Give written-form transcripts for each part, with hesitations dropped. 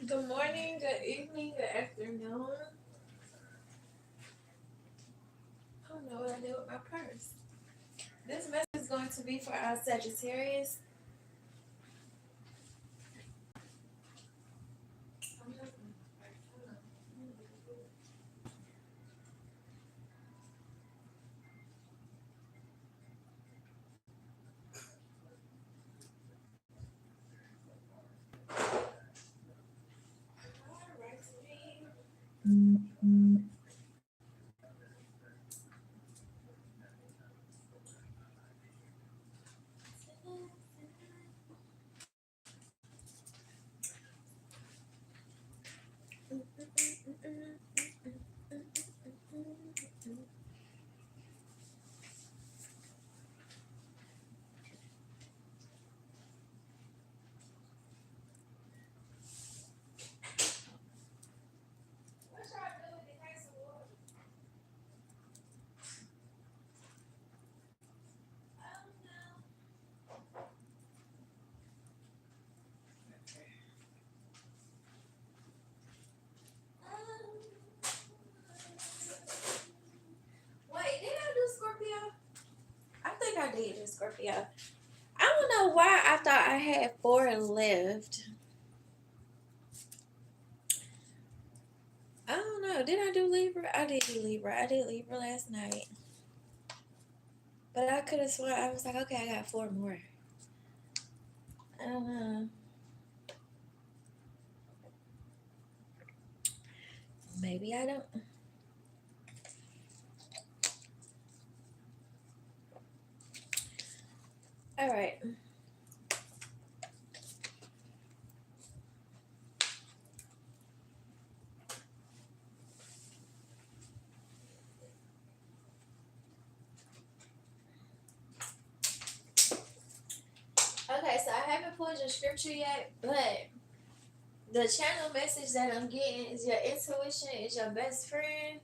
Good morning, good evening, good afternoon. I don't know what I did with my purse. This message is going to be for our Sagittarius. Wait, did I do Scorpio? I think I did do Scorpio. I don't know why I thought I had four left. I don't know. Did I do Libra? I did do Libra. I did Libra last night. But I could have sworn I was like, okay, I got four more. I don't know. Maybe I don't. All right. Okay, so I haven't pulled your scripture yet, but the channel message that I'm getting is your intuition is your best friend.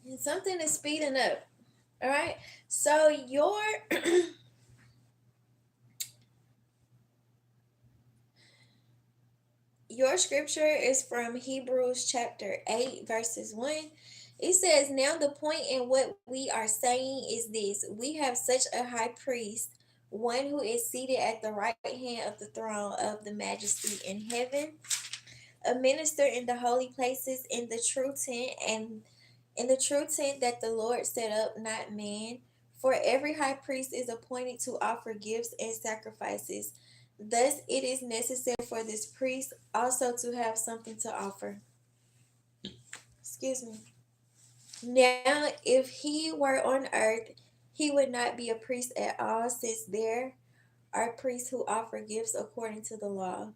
And something is speeding up. All right. So your scripture is from Hebrews chapter 8 verses 1. It says, "Now the point in what we are saying is this: we have such a high priest, one who is seated at the right hand of the throne of the majesty in heaven, a minister in the holy places in the true tent that the Lord set up, not man. For every high priest is appointed to offer gifts and sacrifices. Thus it is necessary for this priest also to have something to offer." Excuse me. Now, if he were on earth, he would not be a priest at all, since there are priests who offer gifts according to the law.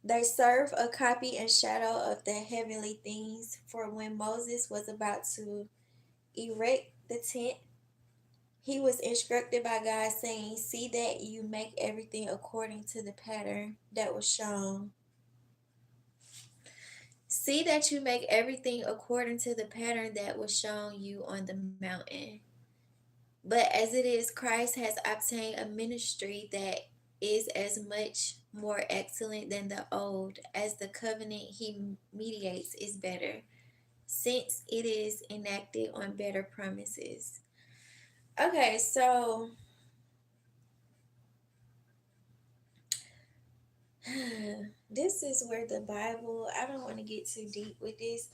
They serve a copy and shadow of the heavenly things. For when Moses was about to erect the tent, he was instructed by God, saying, "See that you make everything according to the pattern that was shown." See that you make everything according to the pattern that was shown you on the mountain. But as it is, Christ has obtained a ministry that is as much more excellent than the old, as the covenant he mediates is better, since it is enacted on better promises. Okay, so this is where the Bible, I don't want to get too deep with this,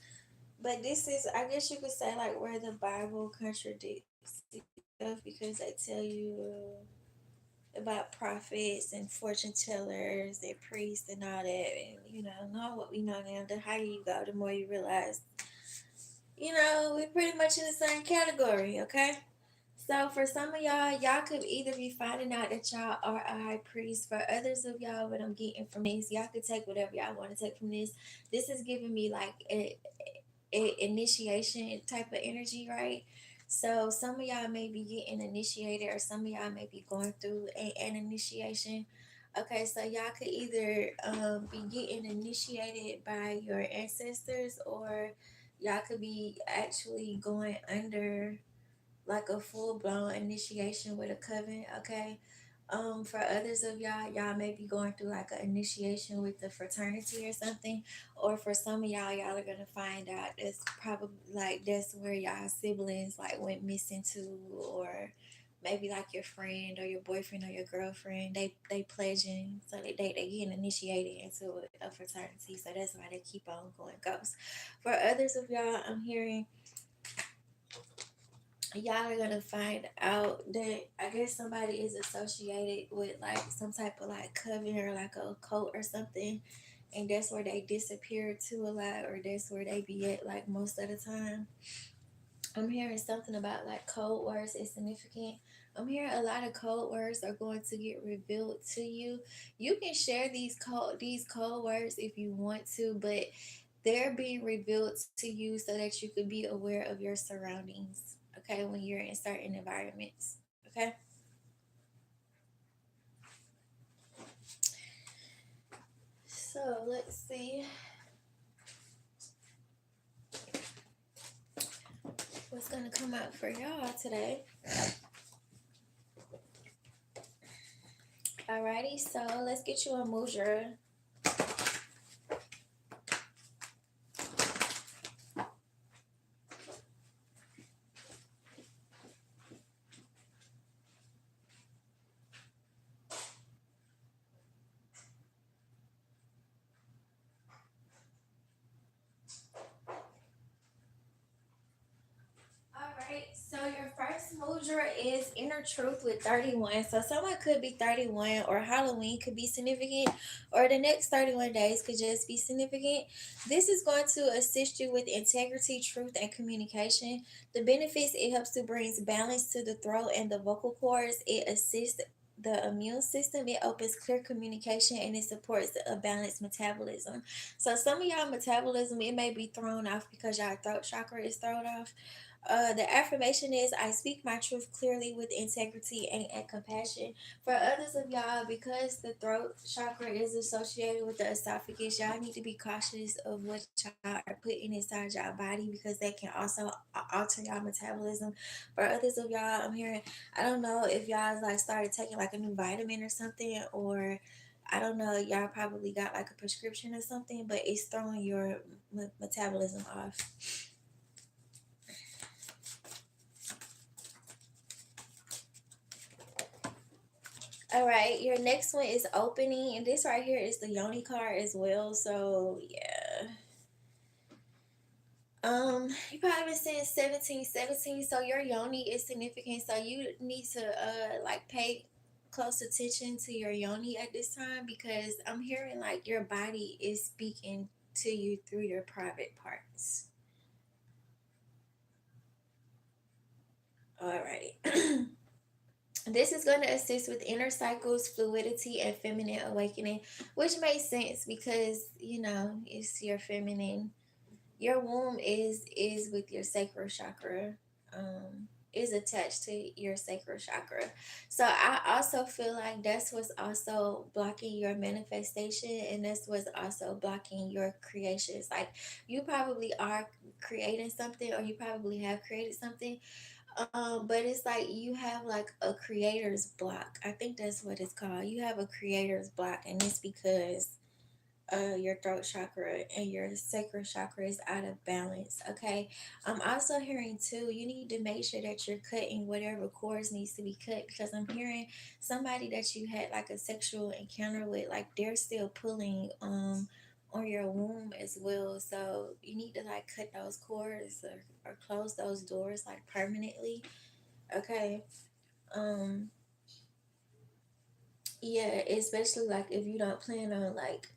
but this is, I guess you could say, like where the Bible contradicts itself, because they tell you about prophets and fortune tellers and priests and all that. And, know what we know now. The higher you go, the more you realize, we're pretty much in the same category, okay? So for some of y'all could either be finding out that y'all are a high priest. For others of y'all, what I'm getting from this, y'all could take whatever y'all want to take from this. This is giving me like a initiation type of energy, right? So some of y'all may be getting initiated, or some of y'all may be going through an initiation. Okay, so y'all could either be getting initiated by your ancestors, or y'all could be actually going under like a full blown initiation with a coven, okay? For others of y'all may be going through like an initiation with the fraternity or something. Or for some of y'all are gonna find out it's probably like that's where y'all siblings like went missing to, or maybe like your friend or your boyfriend or your girlfriend, they pledging, so they getting initiated into a fraternity, so that's why they keep on going ghost. For others of y'all, I'm hearing y'all are gonna find out that I guess somebody is associated with like some type of like coven or like a cult or something, and that's where they disappear to a lot, or that's where they be at like most of the time. I'm hearing something about like code words is significant. I'm hearing a lot of code words are going to get revealed to you. You can share these code words if you want to, but they're being revealed to you so that you could be aware of your surroundings. Okay, when you're in certain environments. Okay. So let's see what's gonna come out for y'all today. Alrighty, so let's get you a Mudra. Alright, so your first mudra is inner truth with 31. So someone could be 31, or Halloween could be significant, or the next 31 days could just be significant. This is going to assist you with integrity, truth, and communication. The benefits: it helps to bring balance to the throat and the vocal cords. It assists the immune system. It opens clear communication, and it supports a balanced metabolism. So some of y'all metabolism, it may be thrown off because y'all throat chakra is thrown off. The affirmation is: I speak my truth clearly with integrity and compassion. For others of y'all, because the throat chakra is associated with the esophagus, y'all need to be cautious of what y'all are putting inside y'all body, because that can also alter y'all metabolism. For others of y'all, I'm hearing, I don't know if y'all like started taking like a new vitamin or something, or I don't know, y'all probably got like a prescription or something, but it's throwing your metabolism off. All right, your next one is opening, and this right here is the Yoni card as well. So yeah, you probably been saying 17, 17. So your Yoni is significant. So you need to like pay close attention to your Yoni at this time, because I'm hearing like your body is speaking to you through your private parts. Alrighty. This is going to assist with inner cycles, fluidity, and feminine awakening, which makes sense because it's your feminine. Your womb is with your sacral chakra. Is attached to your sacral chakra. So I also feel like that's what's also blocking your manifestation, and that's what's also blocking your creations. Like, you probably are creating something, or you probably have created something, but it's like you have like a creator's block. I think that's what it's called. You have a creator's block, and it's because your throat chakra and your sacral chakra is out of balance. Okay. I'm also hearing too, you need to make sure that you're cutting whatever cords needs to be cut, because I'm hearing somebody that you had like a sexual encounter with, like they're still pulling on your womb as well. So you need to like cut those cords, or close those doors like permanently. Okay. Um yeah, especially like if you don't plan on like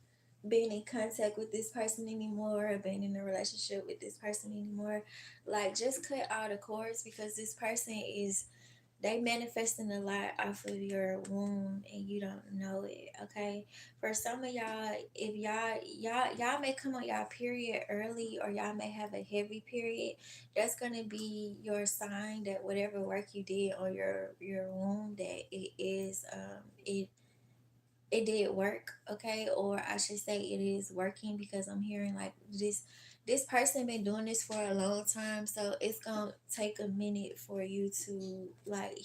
being in contact with this person anymore, or being in a relationship with this person anymore, like just cut all the cords, because this person is, they manifesting a lot off of your womb and you don't know it. Okay. For some of y'all, if y'all may come on y'all period early, or y'all may have a heavy period, that's gonna be your sign that whatever work you did on your womb, that it it did work, okay? Or I should say it is working, because I'm hearing like this person been doing this for a long time, so it's gonna take a minute for you to like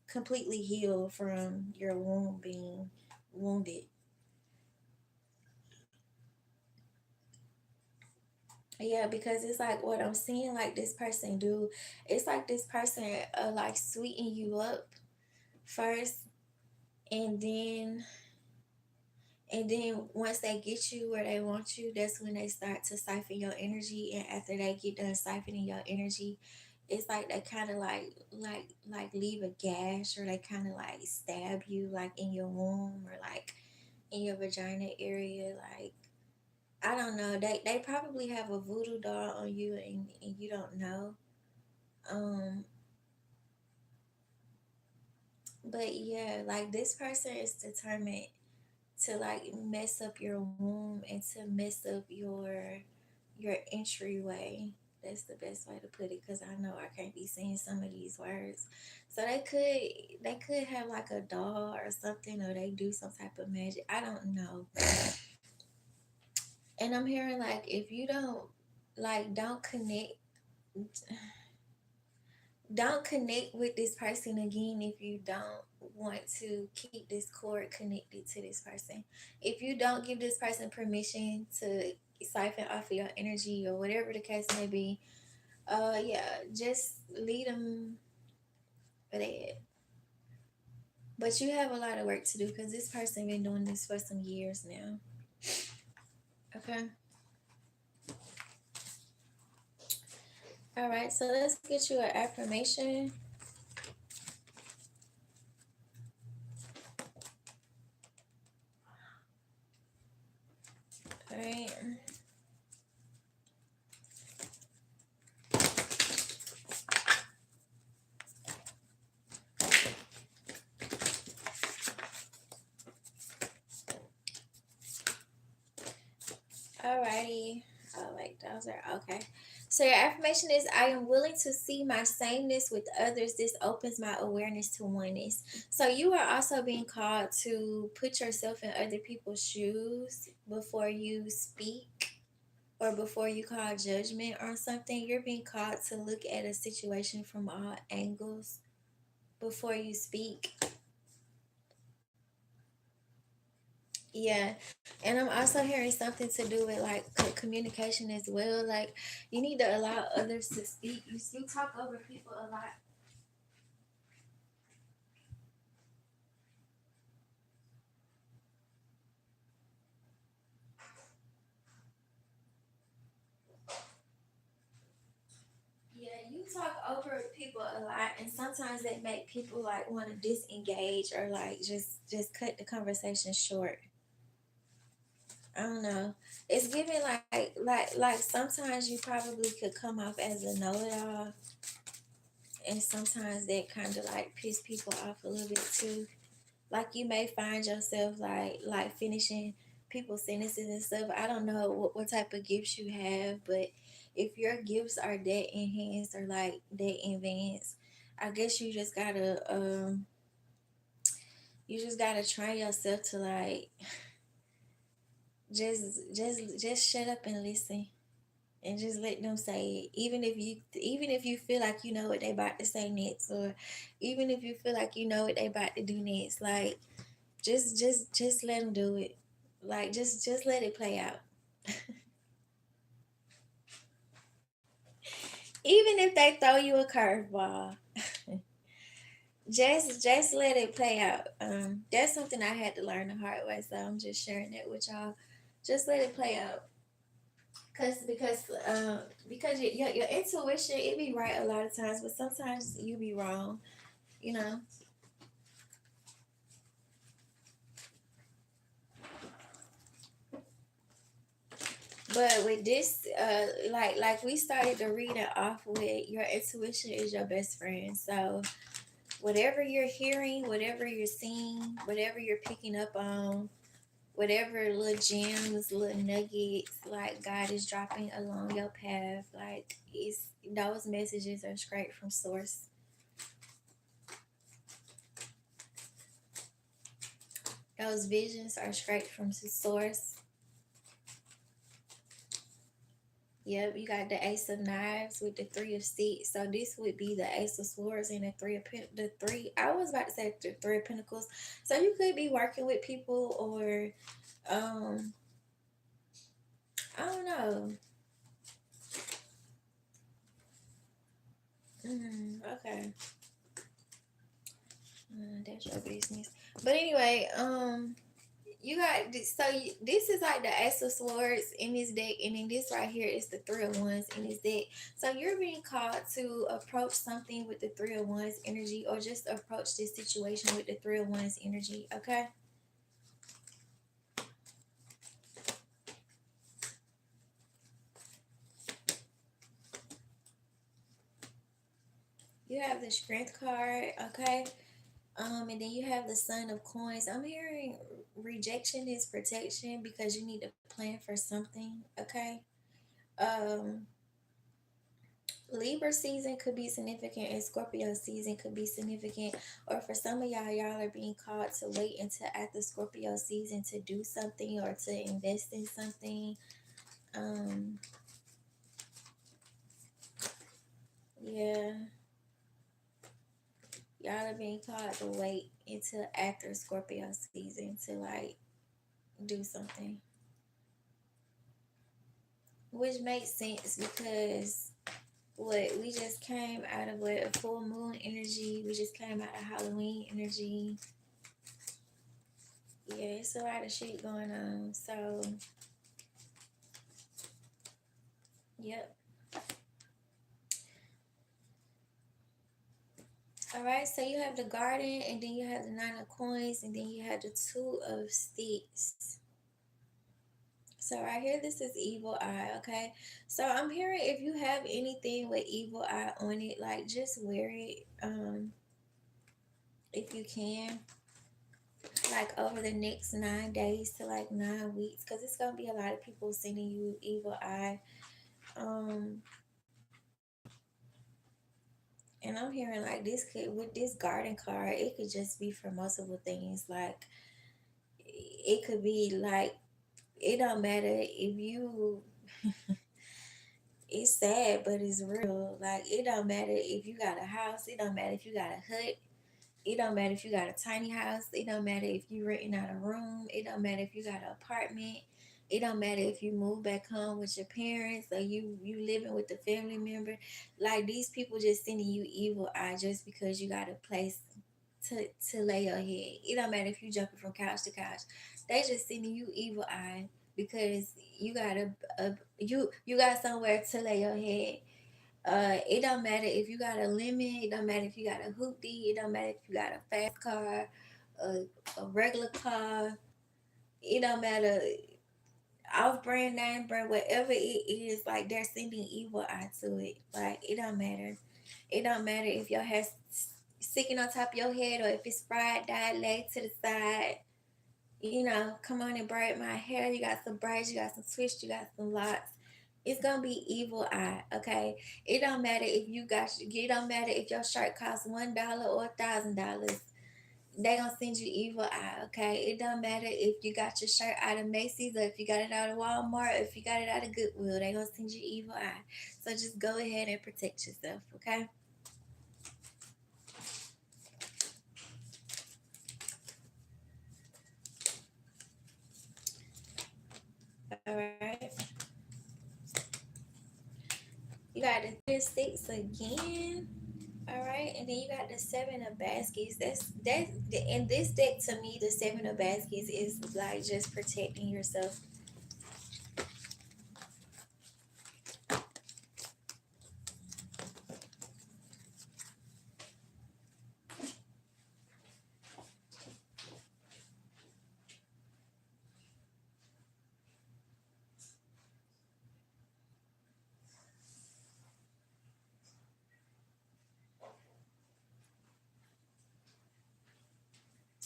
completely heal from your wound being wounded. Yeah, because it's like what I'm seeing like this person do, it's like this person like sweeten you up first, and then once they get you where they want you, that's when they start to siphon your energy. And after they get done siphoning your energy, it's like they kind of like leave a gash, or they kind of like stab you like in your womb, or like in your vagina area. Like, I don't know. They probably have a voodoo doll on you, and you don't know. Um, but yeah, like this person is determined to like mess up your womb and to mess up your entryway. That's the best way to put it, because I know I can't be saying some of these words. So they could have like a doll or something, or they do some type of magic. I don't know. And I'm hearing like if you don't like don't connect with this person again if you don't want to keep this cord connected to this person. If you don't give this person permission to siphon off of your energy or whatever the case may be, yeah, just lead them for that. But you have a lot of work to do, because this person been doing this for some years now. Okay. All right. So let's get you an affirmation. All right. Alrighty. Oh, wait, those are okay. So your affirmation is, I am willing to see my sameness with others. This opens my awareness to oneness. So you are also being called to put yourself in other people's shoes before you speak, or before you call judgment on something. You're being called to look at a situation from all angles before you speak. Yeah, and I'm also hearing something to do with like communication as well. Like, you need to allow others to speak. You talk over people a lot. Yeah, you talk over people a lot, and sometimes that make people like want to disengage, or like just cut the conversation short. I don't know. It's giving like sometimes you probably could come off as a know-it-all, and sometimes that kind of like piss people off a little bit too. Like, you may find yourself like finishing people's sentences and stuff. I don't know what type of gifts you have, but if your gifts are that enhanced or like that advanced, I guess you just gotta train yourself to like just shut up and listen, and just let them say it. Even if you feel like you know what they about to say next, or even if you feel like you know what they about to do next, like just let them do it. Like, just let it play out. Even if they throw you a curveball, just let it play out. That's something I had to learn the hard way, so I'm just sharing that with y'all. Just let it play out. Because your intuition, it be right a lot of times, but sometimes you be wrong, you know. But with this, like we started the reading off with, your intuition is your best friend. So whatever you're hearing, whatever you're seeing, whatever you're picking up on, whatever little gems, little nuggets, like God is dropping along your path, like, it's those messages are straight from source. Those visions are straight from the source. Yep, you got the Ace of Knives with the Three of Sticks. So this would be the Ace of Swords and the three. I was about to say the Three of Pentacles. So you could be working with people, or um, I don't know. Okay, that's your business. But anyway, you got this. So this is like the Ace of Swords in this deck, and then this right here is the Three of Wands in this deck. So you're being called to approach something with the Three of Wands energy, or just approach this situation with the Three of Wands energy. Okay. You have the Strength card. Okay. And then you have the Son of Coins. I'm hearing rejection is protection because you need to plan for something. Okay. Um, Libra season could be significant, and Scorpio season could be significant. Or for some of y'all are being called to wait until after Scorpio season to do something or to invest in something. Um, yeah, y'all are being called to wait until after Scorpio season to like do something, which makes sense because what we just came out of what a full moon energy, we just came out of Halloween energy. Yeah, it's a lot of shit going on. So, yep. All right. So you have the garden, and then you have the Nine of Coins, and then you have the Two of Sticks. So right here, this is evil eye. Okay. So I'm hearing if you have anything with evil eye on it, like just wear it. If you can, like over the next 9 days to like 9 weeks, because it's gonna be a lot of people sending you evil eye. Um, and I'm hearing like this could with this garden card, it could just be for multiple things. Like it could be like it don't matter if you it's sad but it's real. Like it don't matter if you got a house, it don't matter if you got a hut, it don't matter if you got a tiny house, it don't matter if you renting out a room, it don't matter if you got an apartment, it don't matter if you move back home with your parents or you living with a family member. Like these people just sending you evil eye just because you got a place to lay your head. It don't matter if you jumping from couch to couch. They just sending you evil eye because you got you got somewhere to lay your head. It don't matter if you got a lemon. It don't matter if you got a hoopty. It don't matter if you got a fast car, a regular car. It don't matter off brand, name brand, whatever it is. Like they're sending evil eye to it. Like it don't matter. It don't matter if your hair's sticking on top of your head or if it's fried, dyed, laid to the side. You know, come on and braid my hair. You got some braids, you got some twists, you got some locks. It's gonna be evil eye, okay? It don't matter if you got. It don't matter if your shirt costs $1 or $1,000. They gonna send you evil eye, okay? It don't matter if you got your shirt out of Macy's or if you got it out of Walmart or if you got it out of Goodwill. They gonna send you evil eye. So just go ahead and protect yourself, okay? All right. You got the three sticks again. All right, and then you got the Seven of Baskets. That's in this deck to me. The Seven of Baskets is like just protecting yourself.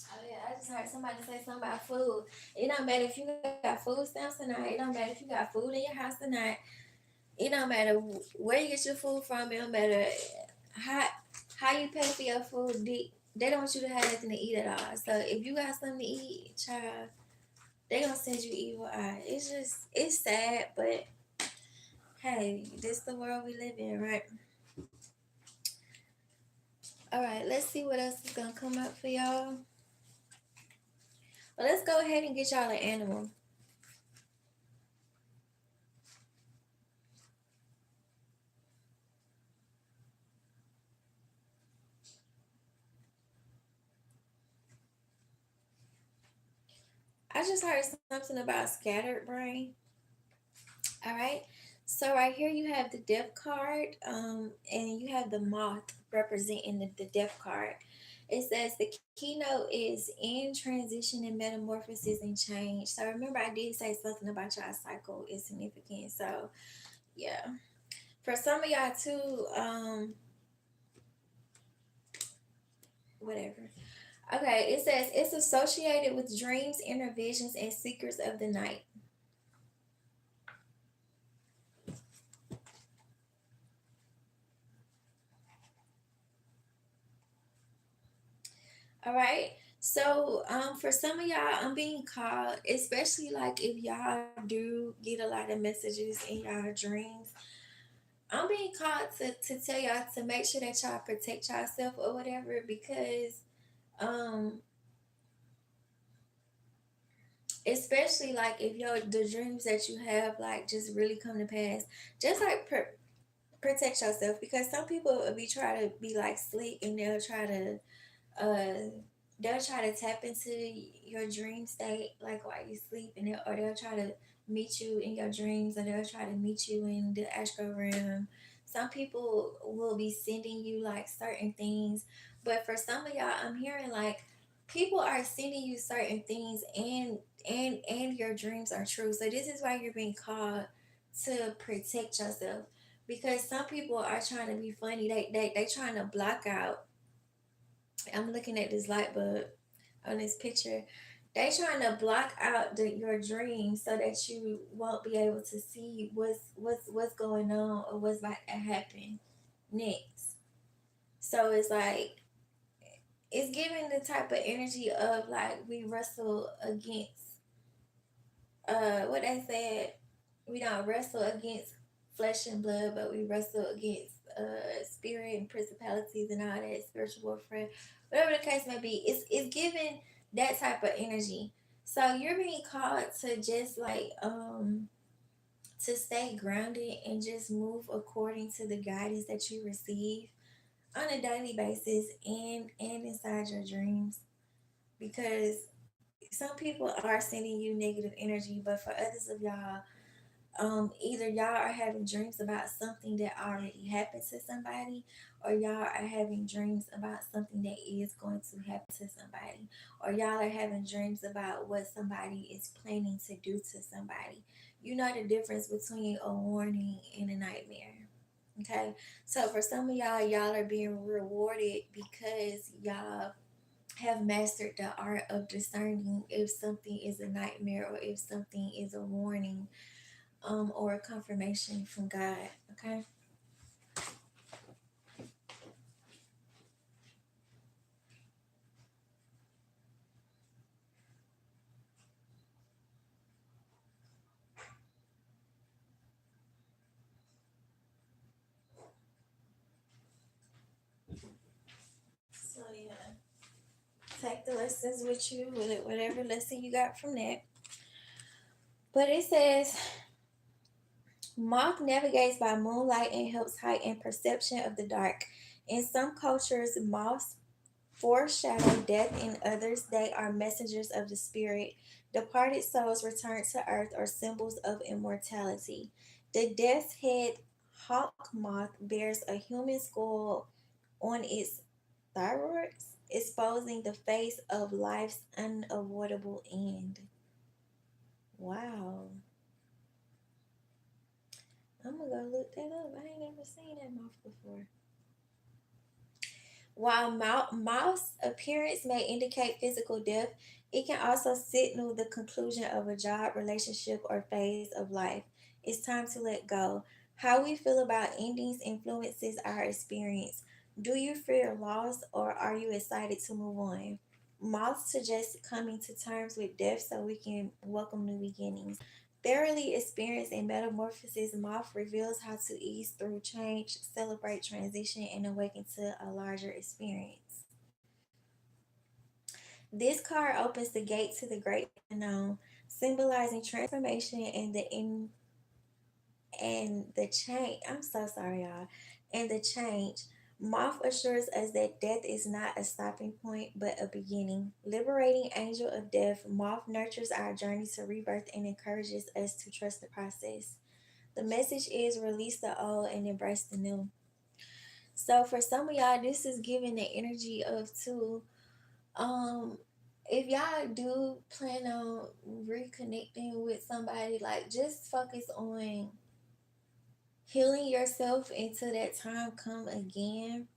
Oh yeah, I just heard somebody say something about food. It don't matter if you got food stamps tonight. It don't matter if you got food in your house tonight. It don't matter where you get your food from. It don't matter how how you pay for your food. They don't want you to have nothing to eat at all. So if you got something to eat, child, they gonna send you evil eye. It's sad, but hey, this the world we live in, right? All right, let's see what else is gonna come up for y'all. Well, let's go ahead and get y'all an animal. I just heard something about scattered brain. All right. So right here you have the death card, and you have the moth representing the death card. It says the keynote is in transition and metamorphosis and change. So remember I did say something about y'all cycle is significant. So yeah. For some of y'all too, whatever. Okay, it says it's associated with dreams, inner visions, and secrets of the night. All right. So, for some of y'all, I'm being called, especially like if y'all do get a lot of messages in y'all dreams. I'm being called to tell y'all to make sure that y'all protect yourself or whatever because, um, especially like if the dreams that you have like just really come to pass, just like protect yourself because some people will be trying to be like slick and uh they'll try to tap into your dream state like while you sleep or they'll try to meet you in your dreams or they'll try to meet you in the astral realm. Some people will be sending you like certain things, but for some of y'all I'm hearing like people are sending you certain things and your dreams are true. So this is why you're being called to protect yourself because some people are trying to be funny. They trying to block out. I'm looking at this light bulb on this picture. They trying to block out your dreams so that you won't be able to see what's going on or what's about to happen next. So it's like it's giving the type of energy of like we wrestle against what they said, we don't wrestle against flesh and blood, but we wrestle against spirit and principalities and all that spiritual warfare. Whatever the case may be, it's giving that type of energy. So you're being called to just like to stay grounded and just move according to the guidance that you receive on a daily basis and inside your dreams because some people are sending you negative energy, but for others of y'all, either y'all are having dreams about something that already happened to somebody, or y'all are having dreams about something that is going to happen to somebody, or y'all are having dreams about what somebody is planning to do to somebody. You know the difference between a warning and a nightmare. Okay, so for some of y'all are being rewarded because y'all have mastered the art of discerning if something is a nightmare or if something is a warning or a confirmation from God. Okay. So yeah, take the lessons with you, with whatever lesson you got from that. But it says moth navigates by moonlight and helps heighten perception of the dark. In some cultures, moths foreshadow death. In others, they are messengers of the spirit. Departed souls return to earth or symbols of immortality. The death's head hawk moth bears a human skull on its thyroids, exposing the face of life's unavoidable end. Wow. I'm gonna go look that up. I ain't never seen that moth before. While mouse appearance may indicate physical death, it can also signal the conclusion of a job, relationship, or phase of life. It's time to let go. How we feel about endings influences our experience. Do you fear loss or are you excited to move on? Moth suggests coming to terms with death so we can welcome new beginnings. Thoroughly experienced in metamorphosis, Moth reveals how to ease through change, celebrate transition, and awaken to a larger experience. This card opens the gate to the great unknown, symbolizing transformation and the change. I'm so sorry, y'all. And the change. Moth assures us that death is not a stopping point, but a beginning. Liberating angel of death, Moth nurtures our journey to rebirth and encourages us to trust the process. The message is release the old and embrace the new. So for some of y'all, this is giving the energy of two. Um, if y'all do plan on reconnecting with somebody, like just focus on healing yourself until that time come again.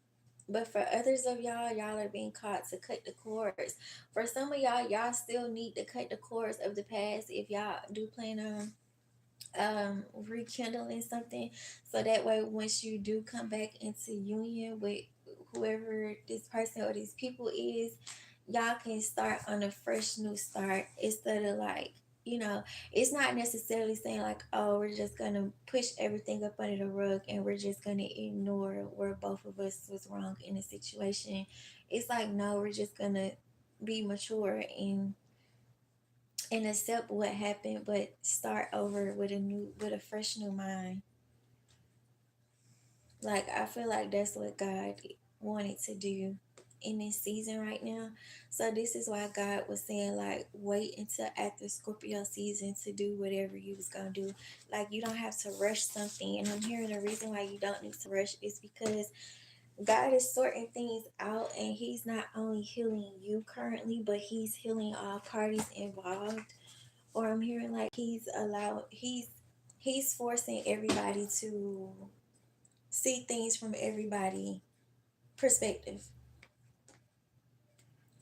But for others of y'all, y'all are being caught to cut the cords. For some of y'all, y'all still need to cut the cords of the past if y'all do plan on rekindling something, so that way once you do come back into union with whoever this person or these people is, y'all can start on a fresh new start instead of like, you know, it's not necessarily saying like, oh, we're just gonna push everything up under the rug and we're just gonna ignore where both of us was wrong in a situation. It's like, no, we're just gonna be mature and accept what happened, but start over with a fresh new mind. Like I feel like that's what God wanted to do in this season right now. So this is why God was saying like wait until after Scorpio season to do whatever you was gonna do. Like you don't have to rush something. And I'm hearing the reason why you don't need to rush is because God is sorting things out and he's not only healing you currently, but he's healing all parties involved. Or I'm hearing like he's forcing everybody to see things from everybody perspective.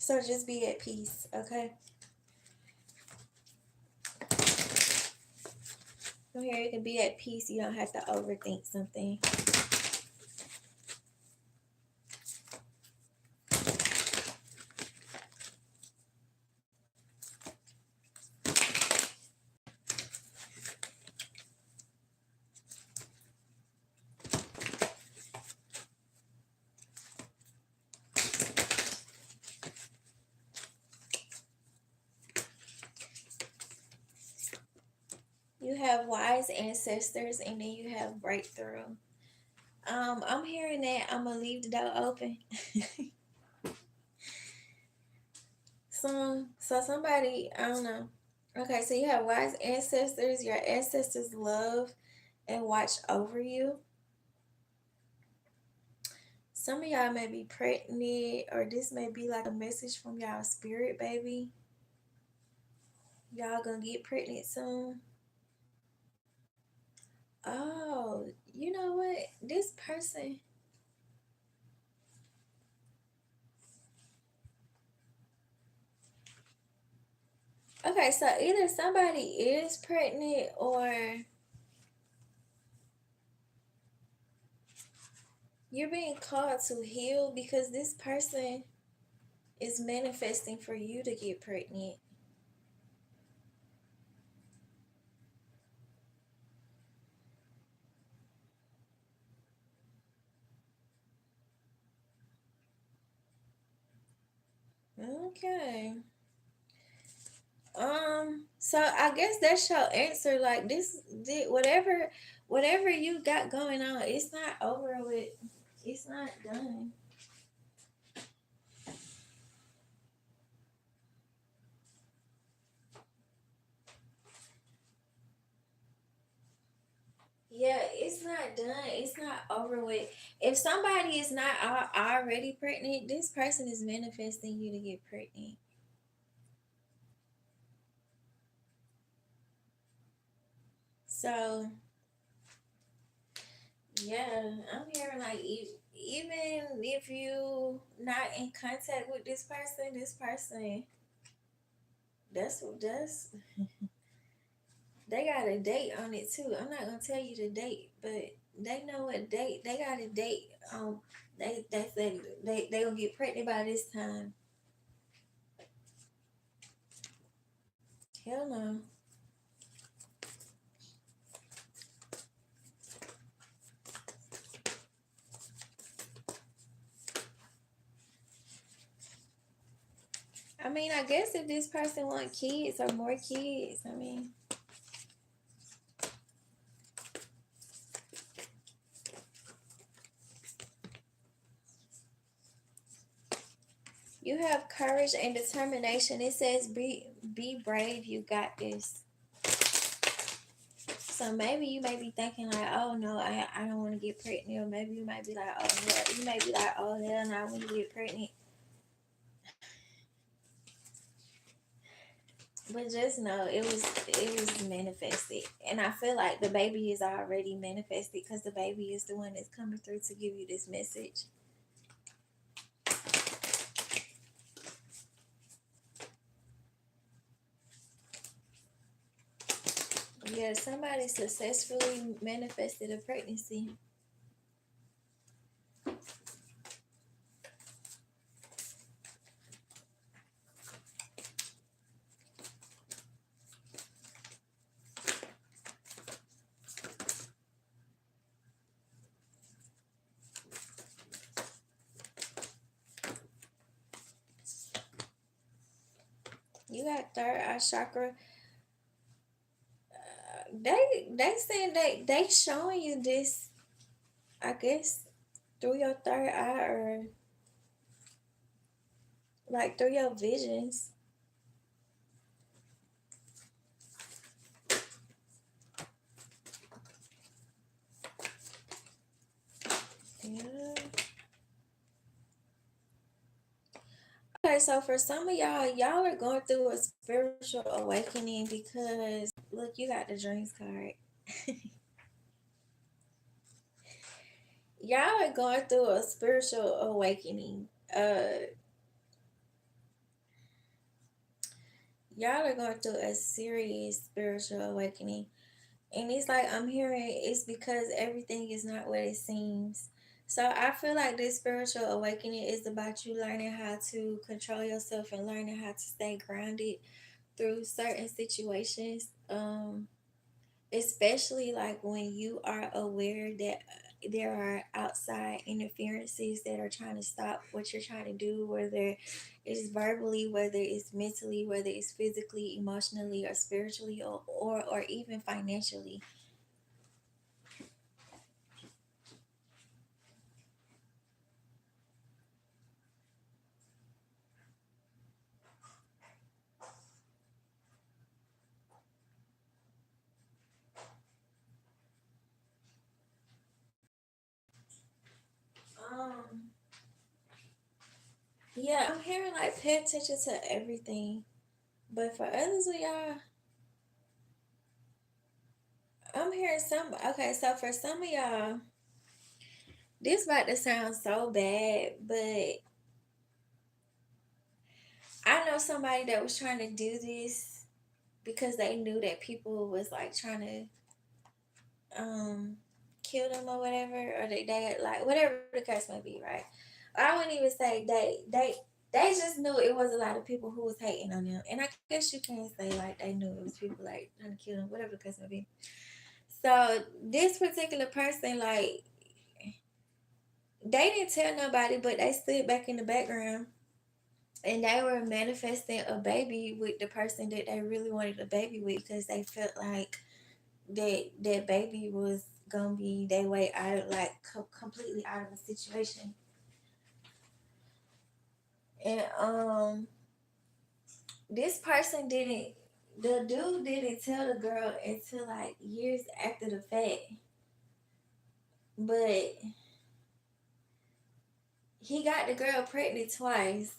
So just be at peace, okay? From here you can be at peace. You don't have to overthink something. You have wise ancestors and then you have breakthrough. I'm hearing that I'm gonna leave the door open. So somebody, I don't know. Okay, so you have wise ancestors. Your ancestors love and watch over you. Some of y'all may be pregnant, or this may be like a message from y'all spirit, baby. Y'all gonna get pregnant soon. Oh, you know what? This person. Okay, so either somebody is pregnant or you're being called to heal because this person is manifesting for you to get pregnant. Okay. So I guess that's your answer. Like this, whatever you got going on, it's not over with. It's not done. Yeah, it's not done. It's not over with. If somebody is not already pregnant, this person is manifesting you to get pregnant. So yeah, I'm hearing like even if you not in contact with this person, that's they got a date on it too. I'm not gonna tell you the date, but they know what date they got a date. They said they gonna get pregnant by this time. Hell no. I mean, I guess if this person want kids or more kids, I mean, you have courage and determination. It says be brave. You got this. So maybe you may be thinking like, oh no, I don't want to get pregnant. Or maybe you might be like, oh hell, you may be like, oh hell, no, I want to get pregnant. But just know it was manifested, and I feel like the baby is already manifested because the baby is the one that's coming through to give you this message. Yeah, somebody successfully manifested a pregnancy. You got third eye chakra. They saying they showing you this, I guess, through your third eye or like through your visions. Yeah. Okay, so for some of y'all are going through a spiritual awakening because look, you got the dreams card. Y'all are going through a spiritual awakening. Y'all are going through a serious spiritual awakening. And it's like I'm hearing it's because everything is not what it seems. So I feel like this spiritual awakening is about you learning how to control yourself and learning how to stay grounded through certain situations. Especially like when you are aware that there are outside interferences that are trying to stop what you're trying to do, whether it's verbally, whether it's mentally, whether it's physically, emotionally, or spiritually, or even financially. um yeah, I'm hearing like pay attention to everything, but for others of y'all, I'm hearing some. Okay, so for some of y'all, this about to sound so bad, but I know somebody that was trying to do this because they knew that people was like trying to kill them or whatever, or they like whatever the case may be, right? I wouldn't even say they just knew it was a lot of people who was hating on them, and I guess you can't say like they knew it was people like trying to kill them, whatever the case may be. So this particular person, like, they didn't tell nobody, but they stood back in the background and they were manifesting a baby with the person that they really wanted a baby with because they felt like that baby was gonna be their way out of like completely out of the situation. And this person didn't the dude didn't tell the girl until like years after the fact, but he got the girl pregnant twice,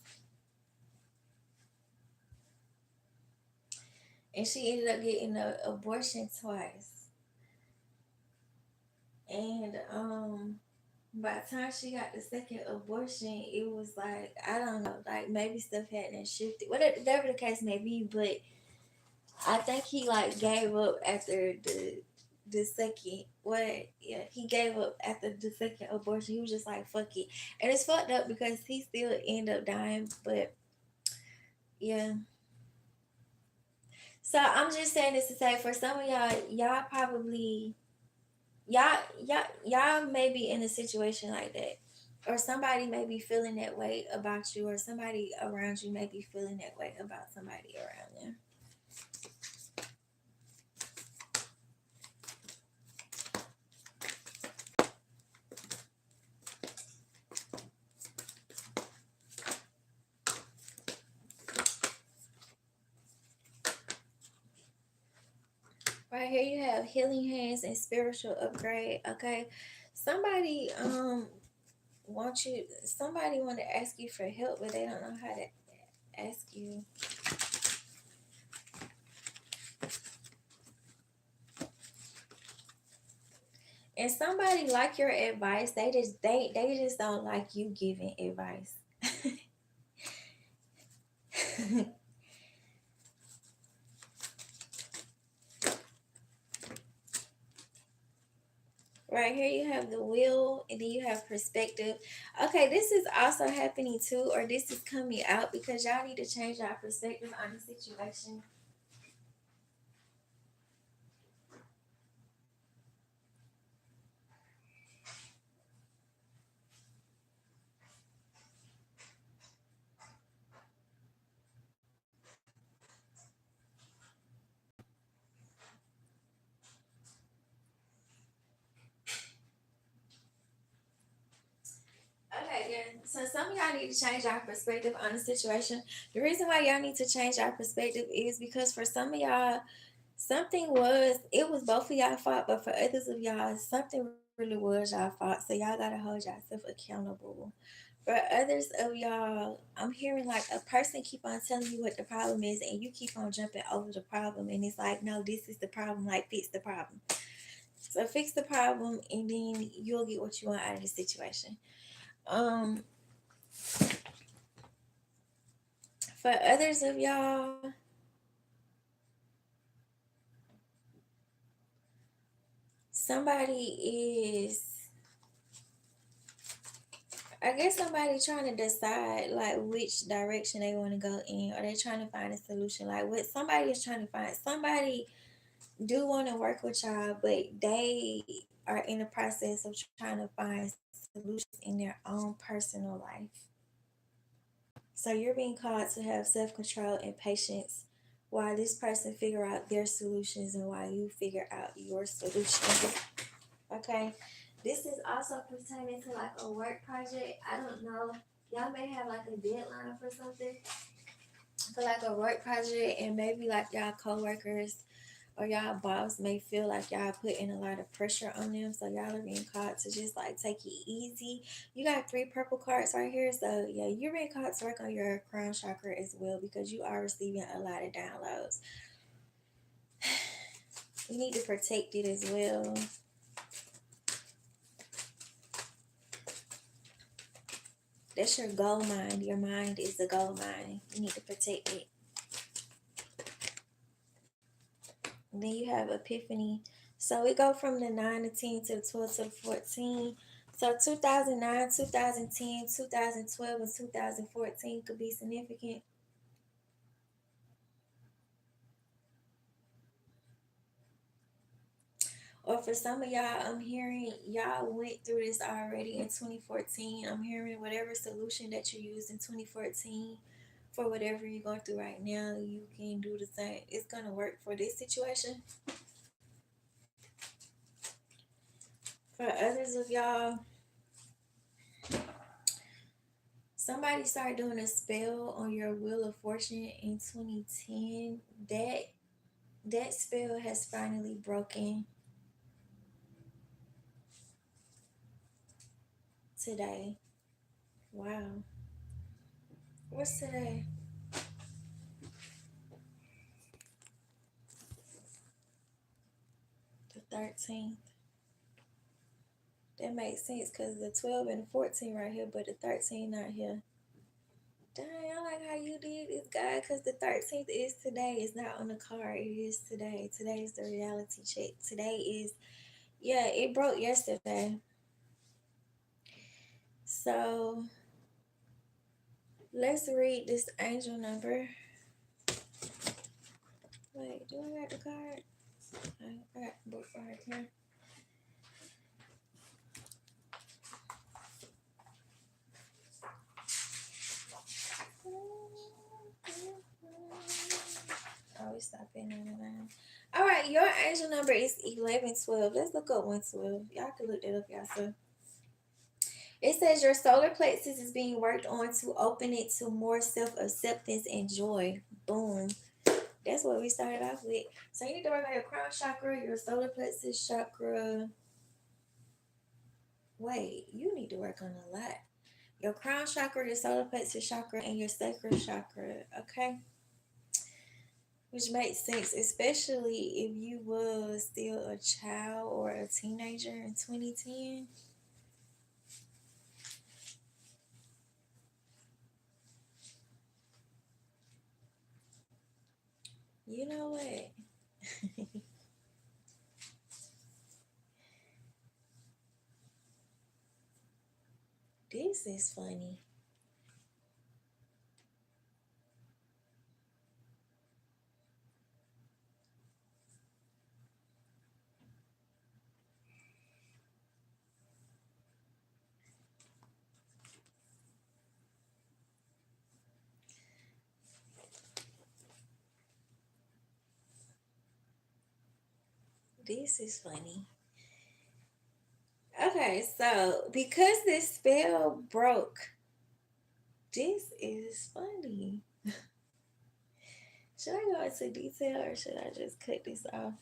and she ended up getting an abortion twice. And by the time she got the second abortion, it was like, I don't know, like maybe stuff hadn't shifted, whatever the case may be. But I think he like gave up after the second what yeah, he gave up after the second abortion. He was just like fuck it. And it's fucked up because he still ended up dying. But yeah. So I'm just saying this to say for some of y'all, y'all probably y'all may be in a situation like that. Or somebody may be feeling that way about you, or somebody around you may be feeling that way about somebody around them. Right here you have healing hands and spiritual upgrade. Okay. Somebody somebody want to ask you for help, but they don't know how to ask you. And somebody like your advice, they just don't like you giving advice. Right here you have the will, and then you have perspective. Okay, this is also happening too, or this is coming out because y'all need to change your perspective on the situation. Okay, yeah. So some of y'all need to change our perspective on the situation. The reason why y'all need to change our perspective is because for some of y'all, it was both of y'all fault, but for others of y'all, something really was y'all fault. So y'all gotta hold yourself accountable. For others of y'all, I'm hearing like a person keep on telling you what the problem is, and you keep on jumping over the problem, and it's like, no, this is the problem. Like, fix the problem. So fix the problem, and then you'll get what you want out of the situation. Um, for others of y'all, somebody is, I guess somebody trying to decide like which direction they want to go in, or they trying to find a solution. Like what somebody is trying to find. Somebody do want to work with y'all, but they are in the process of trying to find solutions in their own personal life. So you're being called to have self-control and patience while this person figure out their solutions and while you figure out your solutions. Okay. This is also pertaining to like a work project. I don't know. Y'all may have like a deadline for something. For like a work project, and maybe like y'all coworkers or y'all boss may feel like y'all putting a lot of pressure on them. So y'all are being called to just like take it easy. You got three purple cards right here. So yeah, you're being called to work on your crown chakra as well because you are receiving a lot of downloads. You need to protect it as well. That's your gold mine. Your mind is the gold mine. You need to protect it. And then you have epiphany. So we go from the 9 to 10 to the 12 to the 14. So 2009, 2010, 2012, and 2014 could be significant. Or for some of y'all, I'm hearing y'all went through this already in 2014. I'm hearing whatever solution that you used in 2014 for whatever you're going through right now, you can do the same. It's going to work for this situation. For others of y'all, somebody started doing a spell on your wheel of fortune in 2010. That spell has finally broken today. Wow. What's today? The 13th. That makes sense because the 12 and the 14 right here, but the 13 not here. Dang, I like how you you did is God, because the 13th is today. It's not on the card. It is today. Today is the reality check. Today is, yeah, it broke yesterday. So let's read this angel number. Wait, do I got the card? I got the book right here. Oh, we stopped in on line. All right, your angel number is 1112. Let's look up 112. Y'all can look that up yourself. It says your solar plexus is being worked on to open it to more self acceptance and joy. Boom. That's what we started off with. So you need to work on your crown chakra, your solar plexus chakra. Wait, you need to work on a lot. Your crown chakra, your solar plexus chakra, and your sacral chakra. Okay, which makes sense, especially if you was still a child or a teenager in 2010. You know what? This is funny. This is funny. Okay, so because this spell broke, this is funny. Should I go into detail or should I just cut this off?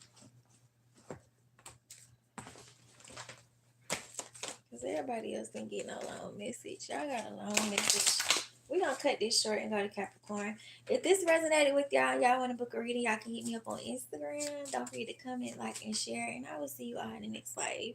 Because everybody else been getting a long message. Y'all got a long message. We're going to cut this short and go to Capricorn. If this resonated with y'all want to book a reading, y'all can hit me up on Instagram. Don't forget to comment, like, and share. And I will see you all in the next live.